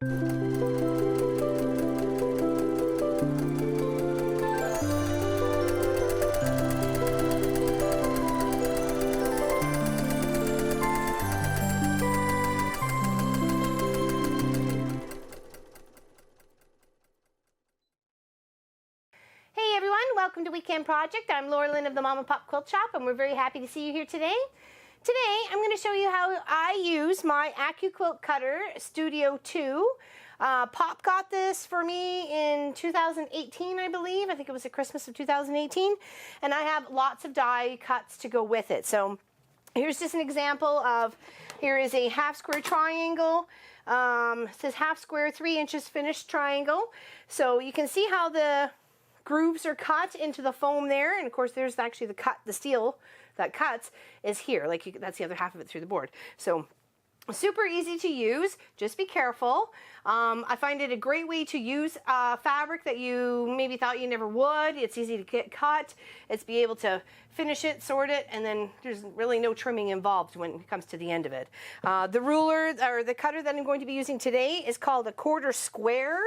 Welcome to Weekend Project. I'm Laura Lynn of the Mom and Pop Quilt Shop, and we're very happy to see you here today. Today, I'm going to show you how I use my Accuquilt cutter Studio 2. Pop got this for me in 2018, I believe. I think it was at Christmas of 2018, and I have lots of die cuts to go with it. So here's just an example of, here is a half square triangle. It says half square, 3 inches finished triangle. So you can see how the grooves are cut into the foam there, and of course there's actually the steel that cuts is here, like that's the other half of it through the board. So super easy to use, just be careful. I find it a great way to use fabric that you maybe thought you never would. It's easy to get cut, it's be able to finish it, sort it, and then there's really no trimming involved when it comes to the end of it. The ruler, or the cutter that I'm going to be using today, is called a 1/4 square.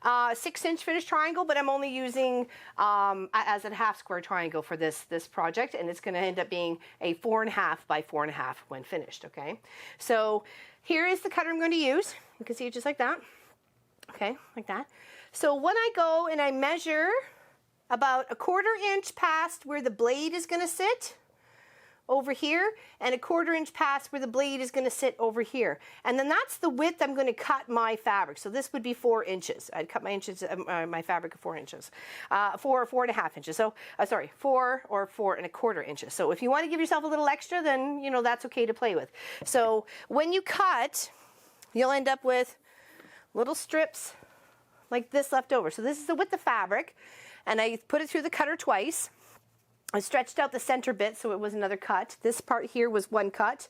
6-inch finished triangle, but I'm only using as a half square triangle for this project, and it's going to end up being a 4.5 by 4.5 when finished. Okay, so here is the cutter I'm going to use. You can see it just like that. Okay, like that. So when I go and I measure about 1/4 inch past where the blade is going to sit over here, and 1/4 inch past where the blade is going to sit over here, and then that's the width I'm going to cut my fabric. So this would be 4 inches. I'd cut my fabric at 4 inches, 4.5 inches. So sorry, 4 or 4.25 inches. So if you want to give yourself a little extra, then you know that's okay to play with. So when you cut, you'll end up with little strips like this left over. So this is the width of fabric, and I put it through the cutter twice. I stretched out the center bit so it was another cut. This part here was one cut,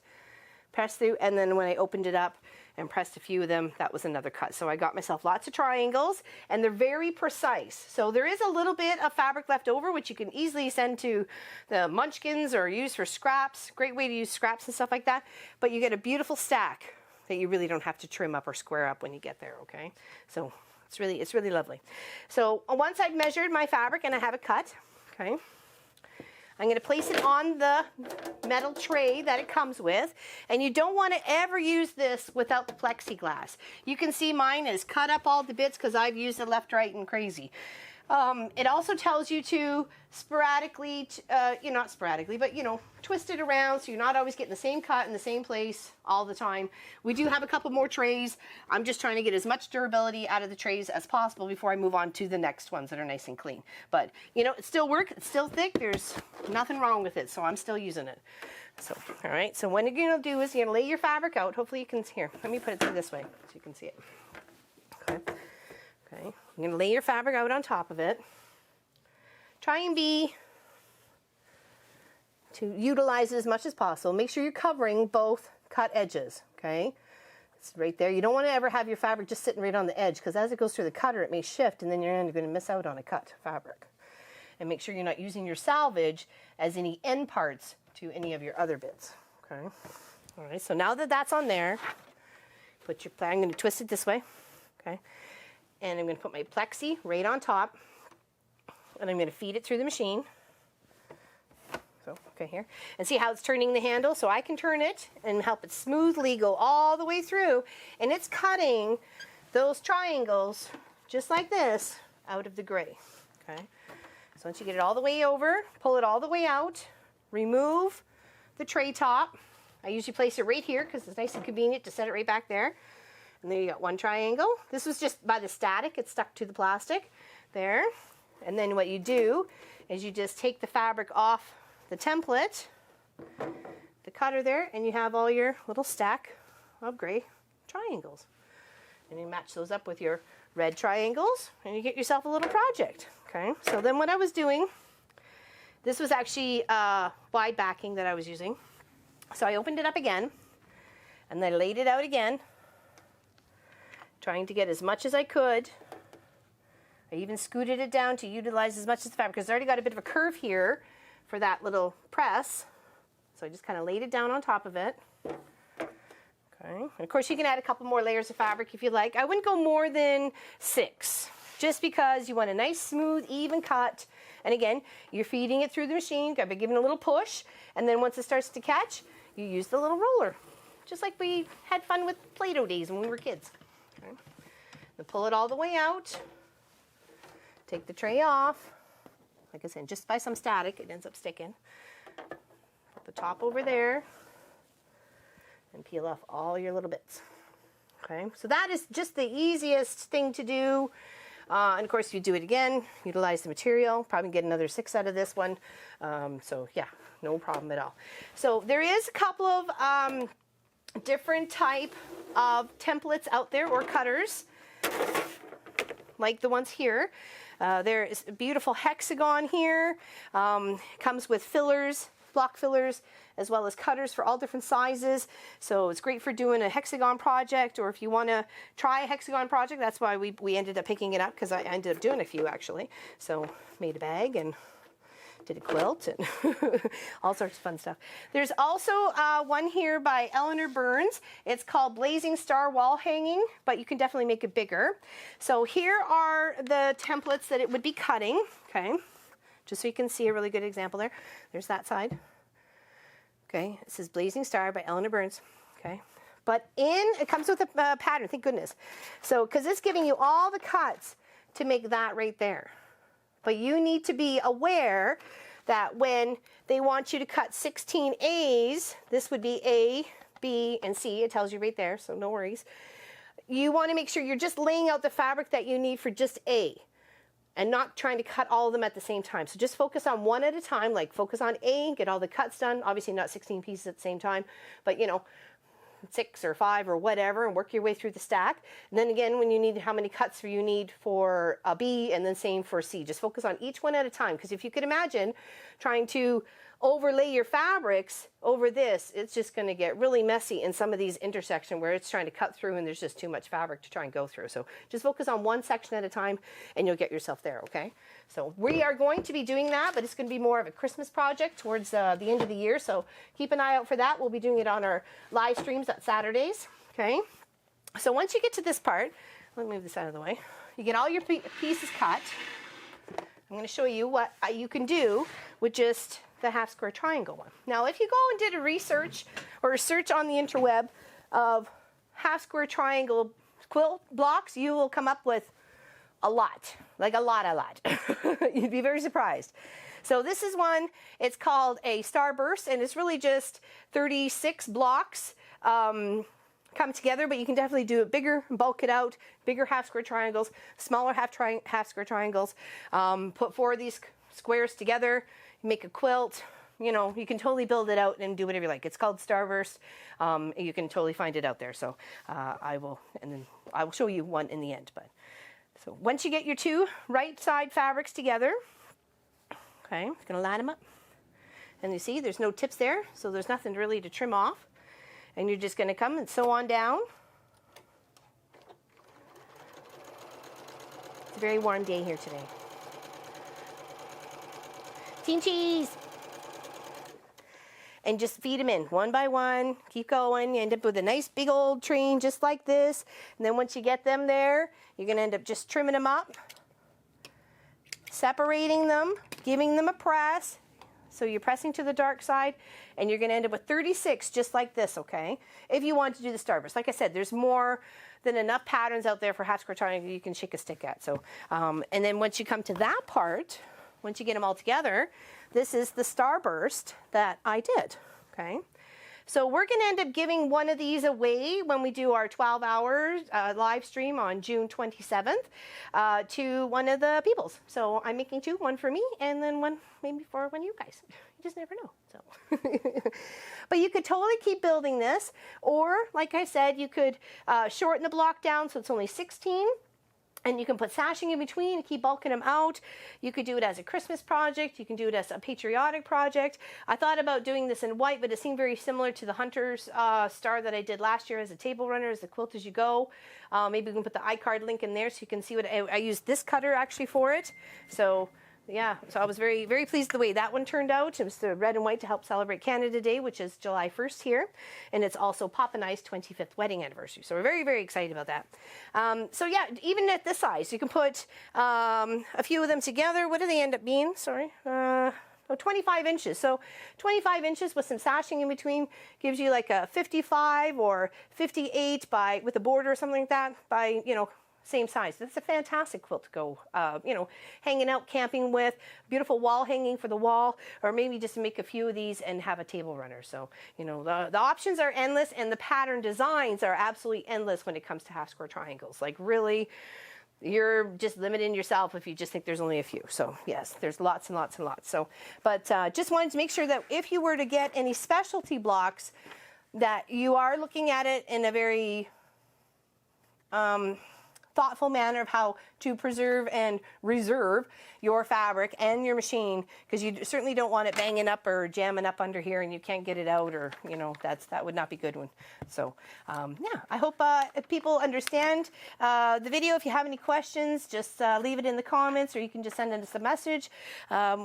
pressed through, and then when I opened it up and pressed a few of them, that was another cut. So I got myself lots of triangles, and they're very precise. So there is a little bit of fabric left over, which you can easily send to the munchkins or use for scraps. Great way to use scraps and stuff like that. But you get a beautiful stack that you really don't have to trim up or square up when you get there, okay? So it's really lovely. So once I've measured my fabric and I have it cut, okay, I'm going to place it on the metal tray that it comes with, and you don't want to ever use this without the plexiglass. You can see mine is cut up all the bits because I've used it left, right, and crazy. It also tells you to sporadically, not sporadically, but twist it around so you're not always getting the same cut in the same place all the time. We do have a couple more trays. I'm just trying to get as much durability out of the trays as possible before I move on to the next ones that are nice and clean. But it still works, it's still thick, there's nothing wrong with it, so I'm still using it. So, all right, so what you're gonna do is you're gonna lay your fabric out. Hopefully you can, here, let me put it through this way so you can see it. Okay. Okay, you're going to lay your fabric out on top of it. Try and to utilize it as much as possible. Make sure you're covering both cut edges, okay? It's right there. You don't want to ever have your fabric just sitting right on the edge, because as it goes through the cutter, it may shift, and then you're going to miss out on a cut fabric. And make sure you're not using your salvage as any end parts to any of your other bits, okay? All right, so now that that's on there, put your, I'm going to twist it this way, okay? And I'm going to put my plexi right on top, and I'm going to feed it through the machine. So, okay, here. And see how it's turning the handle? So I can turn it and help it smoothly go all the way through, and it's cutting those triangles just like this out of the gray, okay? So once you get it all the way over, pull it all the way out, remove the tray top. I usually place it right here because it's nice and convenient to set it right back there. And there you got one triangle. This was just by the static, it's stuck to the plastic there. And then what you do is you just take the fabric off the template, the cutter there, and you have all your little stack of gray triangles. And you match those up with your red triangles, and you get yourself a little project. Okay, so then what I was doing, this was actually wide backing that I was using. So I opened it up again, and then laid it out again, trying to get as much as I could. I even scooted it down to utilize as much as the fabric, because I already got a bit of a curve here for that little press. So I just kind of laid it down on top of it. Okay. And of course, you can add a couple more layers of fabric if you like. I wouldn't go more than 6, just because you want a nice, smooth, even cut. And again, you're feeding it through the machine, got to give it a little push, and then once it starts to catch, you use the little roller, just like we had fun with Play-Doh days when we were kids. Okay. Then pull it all the way out. Take the tray off. Like I said, just by some static, it ends up sticking. Put the top over there. And peel off all your little bits. Okay, so that is just the easiest thing to do. And of course, you do it again, utilize the material, probably get another 6 out of this one. So yeah, no problem at all. So there is a couple of different type of templates out there, or cutters, like the ones here. There is a beautiful hexagon here. Comes with fillers, block fillers, as well as cutters for all different sizes. So it's great for doing a hexagon project, or if you want to try a hexagon project. That's why we ended up picking it up, because I ended up doing a few actually. So made a bag and did a quilt and all sorts of fun stuff. There's also one here by Eleanor Burns. It's called Blazing Star Wall Hanging, but you can definitely make it bigger. So here are the templates that it would be cutting. Okay, just so you can see a really good example there. There's that side. Okay, this is Blazing Star by Eleanor Burns. Okay, but it comes with a pattern, thank goodness. So, because it's giving you all the cuts to make that right there. But you need to be aware that when they want you to cut 16 A's, this would be A, B, and C. It tells you right there, so no worries. You want to make sure you're just laying out the fabric that you need for just A, and not trying to cut all of them at the same time. So just focus on one at a time, like focus on A, get all the cuts done. Obviously not 16 pieces at the same time, but you know, 6 or 5 or whatever, and work your way through the stack. And then again, when you need how many cuts you need for a B, and then same for C. Just focus on each one at a time, because if you could imagine trying to overlay your fabrics over this, it's just going to get really messy in some of these intersections where it's trying to cut through and there's just too much fabric to try and go through. So just focus on one section at a time and you'll get yourself there, okay? So we are going to be doing that, but it's going to be more of a Christmas project towards the end of the year. So keep an eye out for that. We'll be doing it on our live streams on Saturdays, okay? So once you get to this part, let me move this out of the way. You get all your pieces cut. I'm going to show you what you can do with just the half square triangle one. Now, if you go and did a research or a search on the interweb of half square triangle quilt blocks, you will come up with a lot, like a lot. You'd be very surprised. So this is one, it's called a Starburst, and it's really just 36 blocks come together, but you can definitely do it bigger, bulk it out, bigger half square triangles, smaller half square triangles, put 4 of these squares together, make a quilt. You know, you can totally build it out and do whatever you like. It's called Starburst. You can totally find it out there. So I will show you one in the end. But so once you get your 2 right side fabrics together, okay, I'm gonna line them up, and you see there's no tips there, so there's nothing really to trim off. And you're just gonna come and sew on down. It's a very warm day here today. Team cheese! And just feed them in one by one. Keep going. You end up with a nice big old train just like this. And then once you get them there, you're going to end up just trimming them up, separating them, giving them a press. So you're pressing to the dark side, and you're going to end up with 36 just like this, okay? If you want to do the Starburst. Like I said, there's more than enough patterns out there for half square triangle you can shake a stick at. So, and then once you come to that part, once you get them all together, this is the Starburst that I did, okay? So we're going to end up giving one of these away when we do our 12-hour live stream on June 27th to one of the peoples. So I'm making 2, one for me and then one maybe for one of you guys. You just never know. So, but you could totally keep building this, or like I said, you could shorten the block down so it's only 16. And you can put sashing in between and keep bulking them out. You could do it as a Christmas project. You can do it as a patriotic project. I thought about doing this in white, but it seemed very similar to the Hunter's star that I did last year as a table runner, as a quilt as you go. Maybe we can put the iCard link in there so you can see what I used this cutter actually for it. So Yeah, so I was very, very pleased the way that one turned out. It was the red and white to help celebrate Canada Day, which is July 1st here. And it's also Pop and I's 25th wedding anniversary. So we're very, very excited about that. So yeah, even at this size, you can put a few of them together. What do they end up being? Sorry. 25 inches. So 25 inches with some sashing in between gives you like a 55 or 58 by, with a border or something like that, by, you know, same size. That's a fantastic quilt to go, you know, hanging out, camping with, beautiful wall hanging for the wall, or maybe just make a few of these and have a table runner. So, you know, the options are endless, and the pattern designs are absolutely endless when it comes to half square triangles. Like really, you're just limiting yourself if you just think there's only a few. So yes, there's lots and lots and lots. So, but just wanted to make sure that if you were to get any specialty blocks, that you are looking at it in a very thoughtful manner of how to preserve and reserve your fabric and your machine, because you certainly don't want it banging up or jamming up under here and you can't get it out, or you know, that would not be good one. So yeah, I hope if people understand the video. If you have any questions, just leave it in the comments, or you can just send us a message.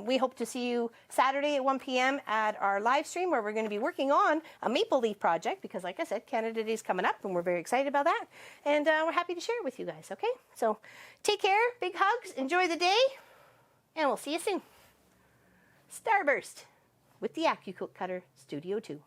We hope to see you Saturday at 1 p.m. at our live stream, where we're going to be working on a maple leaf project, because like I said, Canada Day is coming up and we're very excited about that, and we're happy to share it with you guys. Okay, so take care, big hugs, enjoy the day, and we'll see you soon. Starburst with the Accuquilt Cutter Studio 2.